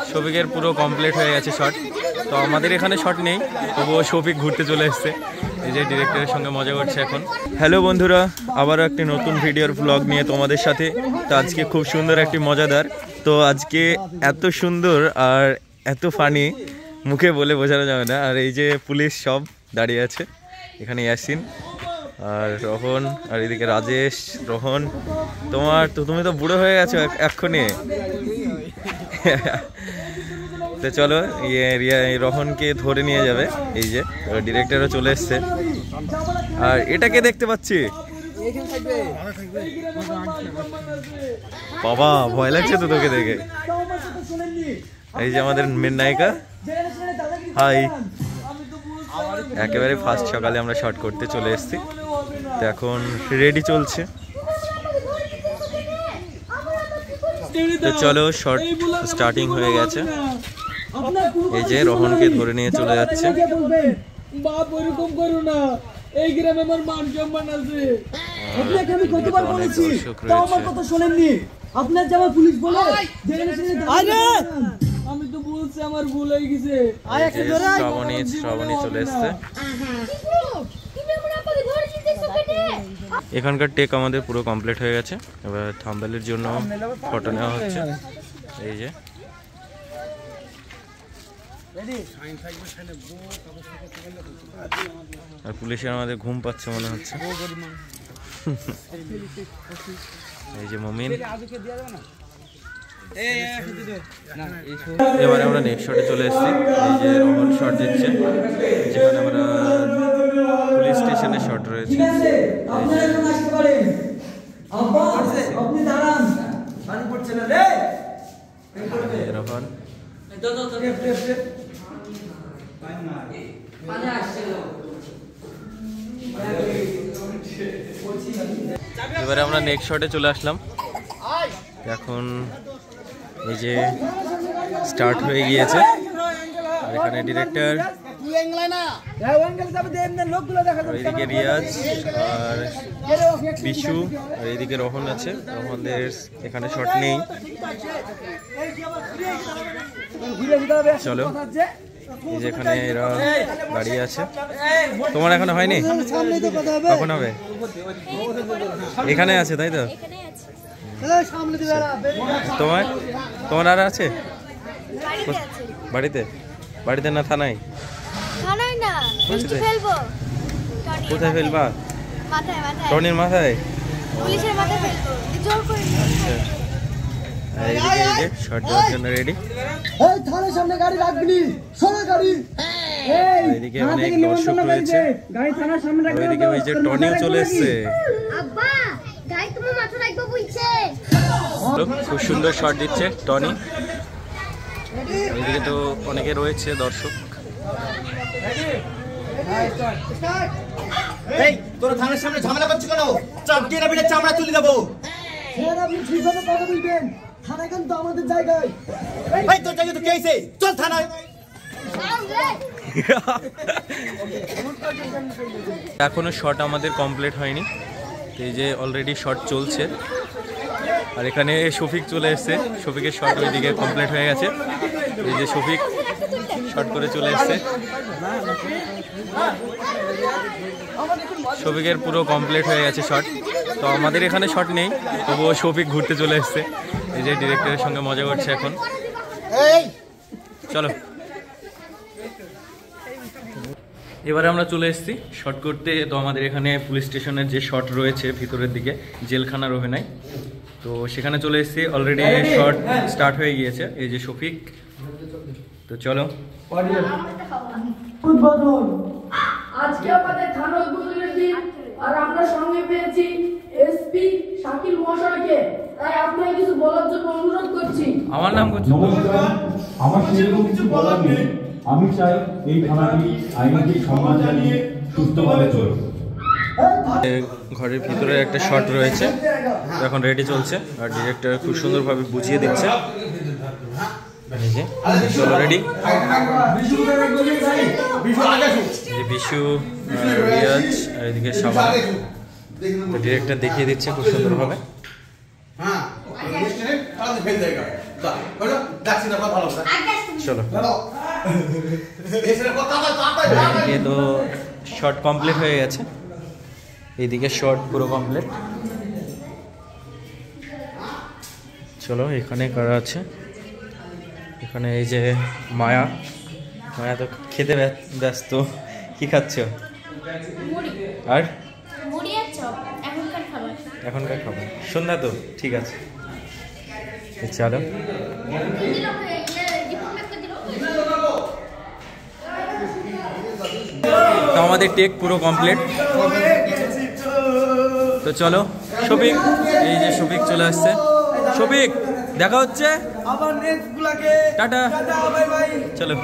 শফিকের পুরো কমপ্লিট হয়ে গেছে শট। তো আমাদের এখানে শট নেই, তবুও শফিক ঘুরতে চলে এসছে, এই যে ডিরেক্টরের সঙ্গে মজা করছে এখন। হ্যালো বন্ধুরা, আবারও একটি নতুন ভিডিওর ব্লগ নিয়ে তোমাদের সাথে। তো আজকে খুব সুন্দর একটি মজাদার, তো আজকে এত সুন্দর আর এত ফানি মুখে বলে বোঝানো যাবে না। আর এই যে পুলিশ সব দাঁড়িয়ে আছে, এখানে ইয়াসিন আর রোহন, আর এদিকে রাজেশ, রোহন। তুমি তো বুড়ো হয়ে গেছো এক্ষুনি। তো চলো, রোহনকে ধরে নিয়ে যাবে, এই যে ডিরেক্টরও চলে এসছে। আর এটাকে দেখতে পাচ্ছি, বাবা ভয় লাগছে তো তোকে দেখে। এই যে আমাদের মেন নায়িকা, হাই। একেবারে ফার্স্ট সকালে আমরা শট করতে চলে এসেছি, তো এখন রেডি চলছে। তো চলো, শট স্টার্টিং হয়ে গেছে। এই যে রোহনকে ধরে নিয়ে চলে যাচ্ছে। বাপ ওরকম করো না, এই গ্রামে আমার মান সম্মান আছে। আপনাকে আমি কতবার বলেছি, তাও আমার কথা শোনেননি। আপনার জামা পুলিশ বলে আমি তো বলছি, আমার ভুল হয়ে গেছে। শ্রাবণী চলে এসছে। এখানকার টেক আমাদের পুরো কমপ্লিট হয়ে গেছে। এবার থাম্বনেলের জন্য ফটো নেওয়া হচ্ছে। এই যে আর পুলিশের আমাদের ঘুম পাচ্ছে মনে হচ্ছে। এই যে মমিন। এবারে আমরা নেক্সট শটে চলে এসেছি। এই যে রোহন শট দিচ্ছে, যেখানে আমরা পুলিশ স্টেশনের শট রয়েছে। রোহন এবারে আমরা নেক্সট শটে চলে আসলাম। এখন এই যে স্টার্ট হয়ে গিয়েছে, আর এখানে ডিরেক্টর, এইদিকে রিয়াজ আর বিশু, আর এইদিকে রোহন আছে। রোহনদের এখানে শট নেই। চলো, এই যে এখানে এরা দাঁড়িয়ে আছে। তোমার এখনো হয়নি? কখন হবে? এখানে আছে, তাই তো? তোমার আর আছে? বাড়িতে না থানায়? কোথায় ফেলবা? টনির মাথায়? শর্ট দেওয়ার জন্য রেডি। এদিকে অনেক দর্শক রয়েছে। ওইদিকে ওই যে টনিও চলে এসছে। খুব সুন্দর শট দিচ্ছে টনি। ওইদিকে তো অনেকে রয়েছে দর্শক। তোরা থানার সামনে ঝামেলা করছিস কেন? চাপ দিয়ে না, চামড়া তুলে দেবো। আপনি ঠিকভাবে কথা বলবেন, থানা কিন্তু আমাদের জায়গায়। ভাই তোর জায়গায় তো কে আছে? চল থানায়। এখনো শট আমাদের কমপ্লিট হয়নি, এই যে অলরেডি শট চলছে। আর এখানে শফিক চলে এসছে, শফিকের শট ওইদিকে কমপ্লিট হয়ে গেছে। এই যে শফিক শট করে চলে এসছে। শফিকের পুরো কমপ্লিট হয়ে গেছে শট। তো আমাদের এখানে শট নেই, তবুও শফিক ঘুরতে চলে এসছে, এই যে ডিরেক্টরের সঙ্গে মজা করছে এখন। চলো, এবারে আমরা চলে এসেছি শট করতে। তো আমাদের এখানে পুলিশ স্টেশনের যে শট রয়েছে ভিতরের দিকে, জেলখানার অভিনয়, তো সেখানে চলে এসেছি। অলরেডি শট স্টার্ট হয়ে গিয়েছে। এই যে শফিক, তো চলো। আজকে আমাদের থানা উদ্বোধনের দিন, আর আমরা সঙ্গে পেয়েছি এসপি শাকিল মহাশয়কে। তাই আপনাকে কিছু বলার জন্য অনুরোধ করছি। আমার নাম করছি। আমার সেরকম কিছু বলার নেই। আমি চাই এই থানাটি আইনকে সম্মান জানিয়ে সুস্থভাবে চলুক। ঘরের ভিতরে একটা শট রয়েছে, এখন রেডি চলছে, আর ডিরেক্টর খুব সুন্দরভাবে বুঝিয়ে দিচ্ছে। চলো রেডি। বিশু, রিয়াজ, আর এদিকে শাবান, তো ডিরেক্টর দেখিয়ে দিচ্ছে খুব সুন্দরভাবে। ডাকছি না ভালো না চলো এসে কথা বল এদিকে তো শট কমপ্লিট হয়ে গেছে, এইদিকে শট পুরো কমপ্লিট। চলো এখানে কারা আছে, এখানে এই যে মায়া, মায়া তো খেতে ব্যস্ত। কি খাচ্ছ? আর মুড়ি আর চপ এখনকার খাবার। এখনকার খাবার সন্ধ্যা তো ঠিক আছে, চলো। তো আমাদের টেক পুরো কমপ্লিট, তো চলো শফিক, এই যে শফিক চলে আসছে। শফিক দেখা হচ্ছে, আবার নেক্সট গুলাকে টাটা, বাই বাই। চলো।